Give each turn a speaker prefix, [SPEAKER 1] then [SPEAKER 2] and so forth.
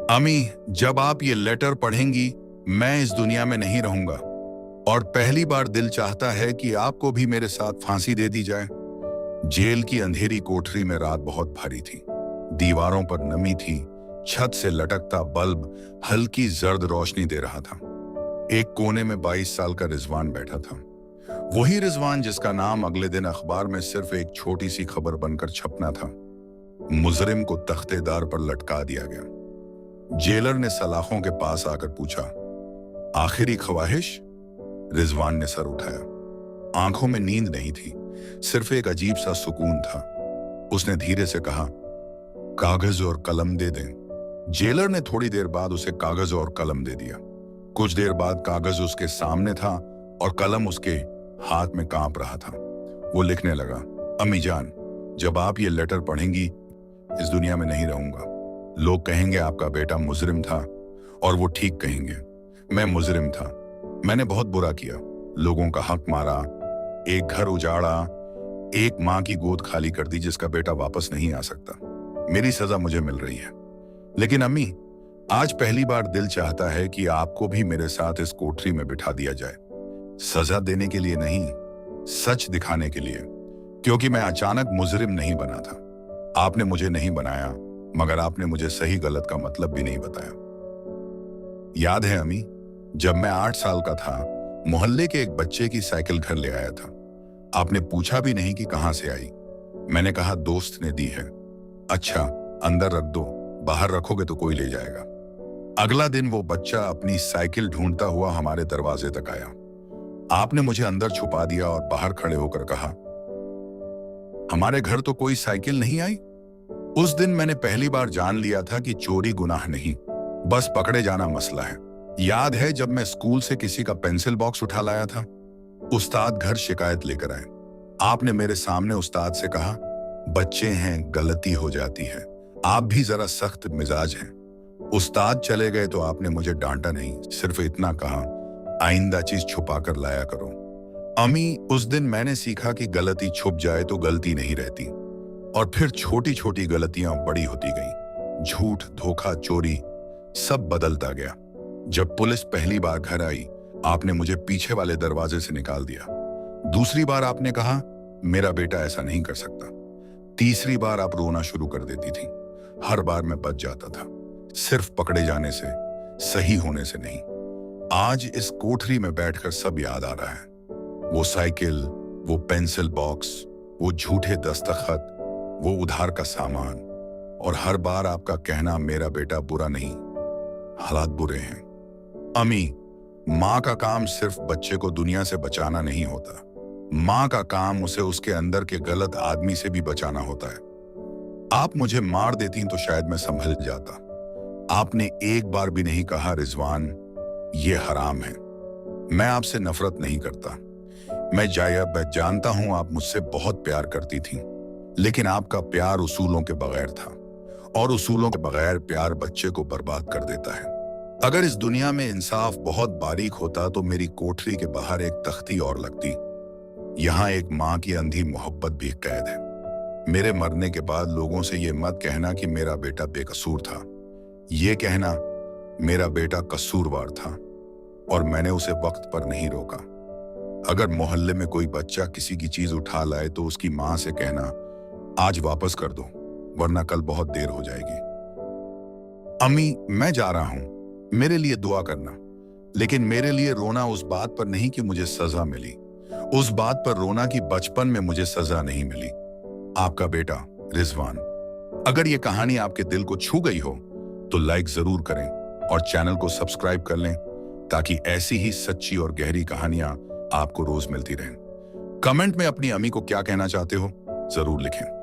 [SPEAKER 1] अमी, जब आप ये लेटर पढ़ेंगी मैं इस दुनिया में नहीं रहूंगा और पहली बार दिल चाहता है कि आपको भी मेरे साथ फांसी दे दी जाए। जेल की अंधेरी कोठरी में रात बहुत भारी थी। दीवारों पर नमी थी, छत से लटकता बल्ब हल्की जर्द रोशनी दे रहा था। एक कोने में 22 साल का रिजवान बैठा था, वही रिजवान जिसका नाम अगले दिन अखबार में सिर्फ एक छोटी सी खबर बनकर छपना था। मुजरिम को तख्तेदार पर लटका दिया गया। जेलर ने सलाखों के पास आकर पूछा, आखिरी ख्वाहिश? रिजवान ने सर उठाया। आंखों में नींद नहीं थी, सिर्फ एक अजीब सा सुकून था। उसने धीरे से कहा, कागज और कलम दे दें। जेलर ने थोड़ी देर बाद उसे कागज और कलम दे दिया। कुछ देर बाद कागज उसके सामने था और कलम उसके हाथ में कांप रहा था। वो लिखने लगा, अम्मी जान, जब आप ये लेटर पढ़ेंगी इस दुनिया में नहीं रहूंगा। लोग कहेंगे आपका बेटा मुजरिम था, और वो ठीक कहेंगे। मैं मुजरिम था, मैंने बहुत बुरा किया, लोगों का हक मारा, एक घर उजाड़ा, एक माँ की गोद खाली कर दी जिसका बेटा वापस नहीं आ सकता। मेरी सजा मुझे मिल रही है। लेकिन अम्मी, आज पहली बार दिल चाहता है कि आपको भी मेरे साथ इस कोठरी में बिठा दिया जाए। सजा देने के लिए नहीं, सच दिखाने के लिए। क्योंकि मैं अचानक मुजरिम नहीं बना था। आपने मुझे नहीं बनाया, मगर आपने मुझे सही गलत का मतलब भी नहीं बताया। याद है अम्मी, जब मैं 8 साल का था, मोहल्ले के एक बच्चे की साइकिल घर ले आया था। आपने पूछा भी नहीं कि कहां से आई। मैंने कहा दोस्त ने दी है। अच्छा, अंदर रख दो, बाहर रखोगे तो कोई ले जाएगा। अगला दिन वो बच्चा अपनी साइकिल ढूंढता हुआ हमारे दरवाजे तक आया। आपने मुझे अंदर छुपा दिया और बाहर खड़े होकर कहा, हमारे घर तो कोई साइकिल नहीं आई। उस दिन मैंने पहली बार जान लिया था कि चोरी गुनाह नहीं, बस पकड़े जाना मसला है। याद है जब मैं स्कूल से किसी का पेंसिल बॉक्स उठा लाया था, उस्ताद घर शिकायत लेकर आए। आपने मेरे सामने उस्ताद से कहा, बच्चे हैं, गलती हो जाती है, आप भी जरा सख्त मिजाज हैं। उस्ताद चले गए तो आपने मुझे डांटा नहीं, सिर्फ इतना कहा, आइंदा चीज छुपा कर लाया करो। अम्मी, उस दिन मैंने सीखा कि गलती छुप जाए तो गलती नहीं रहती। और फिर छोटी छोटी गलतियां बड़ी होती गईं। झूठ, धोखा, चोरी, सब बदलता गया। जब पुलिस पहली बार घर आई, आपने मुझे पीछे वाले दरवाजे से निकाल दिया। दूसरी बार आपने कहा, मेरा बेटा ऐसा नहीं कर सकता। तीसरी बार आप रोना शुरू कर देती थी। हर बार मैं बच जाता था, सिर्फ पकड़े जाने से, सही होने से नहीं। आज इस कोठरी में बैठकर सब याद आ रहा है। वो साइकिल, वो पेंसिल बॉक्स, वो झूठे दस्तखत, वो उधार का सामान, और हर बार आपका कहना, मेरा बेटा बुरा नहीं, हालात बुरे हैं। अम्मी, माँ का काम सिर्फ बच्चे को दुनिया से बचाना नहीं होता। माँ का काम उसे उसके अंदर के गलत आदमी से भी बचाना होता है। आप मुझे मार देती तो शायद मैं संभल जाता। आपने एक बार भी नहीं कहा, रिजवान ये हराम है। मैं आपसे नफरत नहीं करता। मैं जानता हूं आप मुझसे बहुत प्यार करती थी, लेकिन आपका प्यार उसूलों के बगैर था, और उसूलों के बगैर प्यार बच्चे को बर्बाद कर देता है। अगर इस दुनिया में इंसाफ बहुत बारीक होता तो मेरी कोठरी के बाहर एक तख्ती और लगती। यहाँ एक माँ की अंधी मोहब्बत भी कैद है। मेरे मरने के बाद लोगों से ये मत कहना कि मेरा बेटा बेकसूर था। ये कहना, मेरा बेटा कसूरवार था और मैंने उसे वक्त पर नहीं रोका। अगर मोहल्ले में कोई बच्चा किसी की चीज उठा लाए तो उसकी माँ से कहना, आज वापस कर दो, वरना कल बहुत देर हो जाएगी। अम्मी, मैं जा रहा हूं, मेरे लिए दुआ करना। लेकिन मेरे लिए रोना उस बात पर नहीं कि मुझे सजा मिली, उस बात पर रोना कि बचपन में मुझे सजा नहीं मिली। आपका बेटा, रिजवान। अगर ये कहानी आपके दिल को छू गई हो तो लाइक जरूर करें और चैनल को सब्सक्राइब कर लें, ताकि ऐसी ही सच्ची और गहरी कहानियां आपको रोज मिलती रहें। कमेंट में अपनी अम्मी को क्या कहना चाहते हो जरूर लिखें।